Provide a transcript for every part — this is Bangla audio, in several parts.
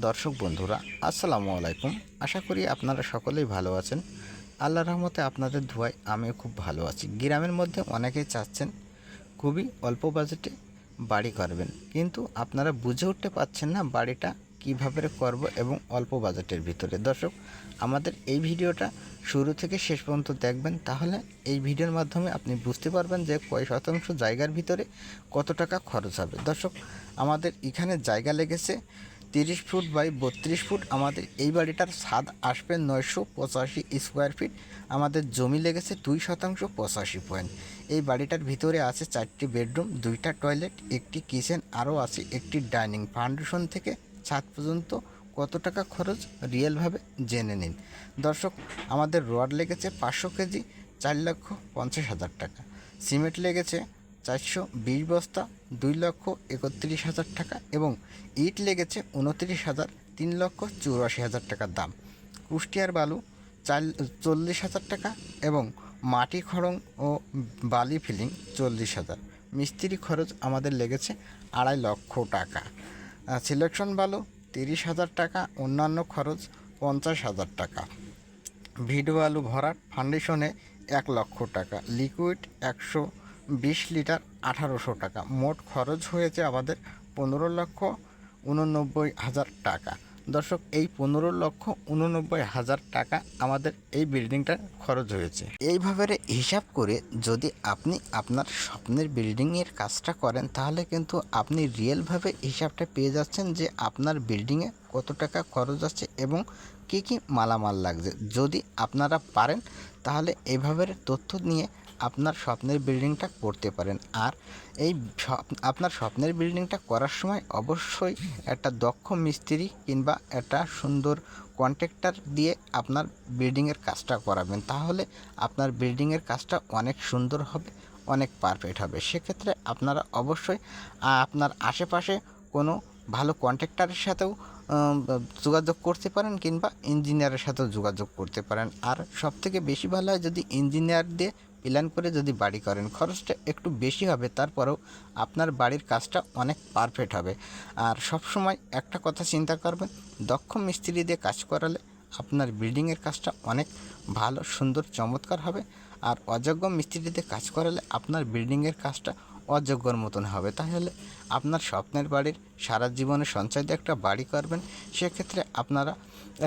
দর্শক বন্ধুরা, আসসালামু আলাইকুম। আশা করি আপনারা সকলেই ভালো আছেন। আল্লাহর রহমতে আপনাদের দোয়ায় আমিও খুব ভালো আছি। গ্রামের মধ্যে অনেকেই চাচ্ছেন খুবই অল্প বাজেটে বাড়ি করবেন, কিন্তু আপনারা বুঝে উঠতে পারছেন না বাড়িটা কীভাবে করব এবং অল্প বাজেটের ভিতরে। দর্শক, আমাদের এই ভিডিওটা শুরু থেকে শেষ পর্যন্ত দেখবেন, তাহলে এই ভিডিওর মাধ্যমে আপনি বুঝতে পারবেন যে কয় শতাংশ জায়গার ভিতরে কত টাকা খরচ হবে। দর্শক, আমাদের এখানে জায়গা লেগেছে 30 ফুট বাই 32 ফুট। আমাদের এই বাড়িটার ছাদ আসবে 985 স্কোয়ার ফিট। আমাদের জমি লেগেছে 2% 85 পয়েন্ট। এই বাড়িটার ভিতরে আছে 4টি বেডরুম, 2টা টয়লেট, একটি কিচেন, আরও আছে একটি ডাইনিং। ফাউন্ডেশন থেকে ছাদ পর্যন্ত কত টাকা খরচ রিয়েলভাবে জেনে নিন। দর্শক, আমাদের রড লেগেছে 500 কেজি, 4,50,000 টাকা। সিমেন্ট লেগেছে 420 বস্তা, 2,31,000 টাকা। এবং ইট লেগেছে 29,000, 3,84,000 টাকার দাম। কুষ্টিয়ার বালু 40,000 টাকা এবং মাটি খড়ং ও বালি ফিলিং 40,000। মিস্ত্রি খরচ আমাদের লেগেছে 2.5 লক্ষ টাকা। সিলেকশন বালু 30,000 টাকা, অন্যান্য খরচ 50,000 টাকা। ভিড বালু ভরাট ফাউন্ডেশনে 1 লক্ষ টাকা। লিকুইড 120 লিটার 1,800 টাকা। মোট খরচ হয়েছে আমাদের 15,89,000 টাকা। দর্শক, এই 15,89,000 টাকা আমাদের এই বিল্ডিংটার খরচ হয়েছে। এইভাবে হিসাব করে যদি আপনি আপনার স্বপ্নের বিল্ডিংয়ের কাজটা করেন, তাহলে কিন্তু আপনি রিয়েলভাবে হিসাবটা পেয়ে যাচ্ছেন যে আপনার বিল্ডিংয়ে কত টাকা খরচ আছে এবং কী কী মালামাল লাগছে। যদি আপনারা পারেন তাহলে এইভাবে তথ্য নিয়ে আপনার স্বপ্নের বিল্ডিংটা করতে পারেন। আর এই আপনার স্বপ্নের বিল্ডিংটা করার সময় অবশ্যই একটা দক্ষ মিস্ত্রি কিংবা একটা সুন্দর কন্ট্রাক্টর দিয়ে আপনার বিল্ডিংয়ের কাজটা করাবেন, তাহলে আপনার বিল্ডিংয়ের কাজটা অনেক সুন্দর হবে, অনেক পারফেক্ট হবে। সেক্ষেত্রে আপনারা অবশ্যই আপনার আশেপাশে কোনো ভালো কন্ট্রাক্টরের সাথেও যোগাযোগ করতে পারেন কিংবা ইঞ্জিনিয়ারের সাথেও যোগাযোগ করতে পারেন। আর সবথেকে বেশি ভালো হয় যদি ইঞ্জিনিয়ার দিয়ে প্ল্যান করে যদি বাড়ি করেন। খরচটা একটু বেশি হবে, তারপরেও আপনার বাড়ির কাজটা অনেক পারফেক্ট হবে। আর সব সময় একটা কথা চিন্তা করবেন, দক্ষ মিস্ত্রি দিয়ে কাজ করালে আপনার বিল্ডিংয়ের কাজটা অনেক ভালো, সুন্দর, চমৎকার হবে। আর অযোগ্য মিস্ত্রি দিয়ে কাজ করালে আপনার বিল্ডিংয়ের কাজটা অযোগ্যর মতন হবে। তাহলে আপনার স্বপ্নের বাড়ির সারা জীবনের সঞ্চয় দিয়ে একটা বাড়ি করবেন, সেক্ষেত্রে আপনারা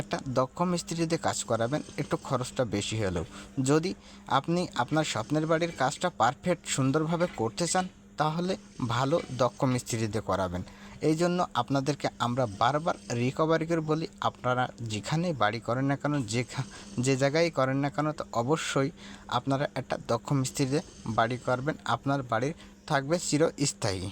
একটা দক্ষ মিস্ত্রি দিয়ে কাজ করাবেন, একটু খরচটা বেশি হলেও। যদি আপনি আপনার স্বপ্নের বাড়ির কাজটা পারফেক্ট সুন্দরভাবে করতে চান, তাহলে ভালো দক্ষ মিস্ত্রি দিয়ে করাবেন। এই জন্য আপনাদেরকে আমরা বারবার রিকভারি করে বলি, আপনারা যেখানেই বাড়ি করেন না কেন, যে জায়গায় করেন না কেন, তো অবশ্যই আপনারা একটা দক্ষ মিস্ত্রি দিয়ে বাড়ি করবেন। আপনার বাড়ি থাকবে চিরস্থায়ী।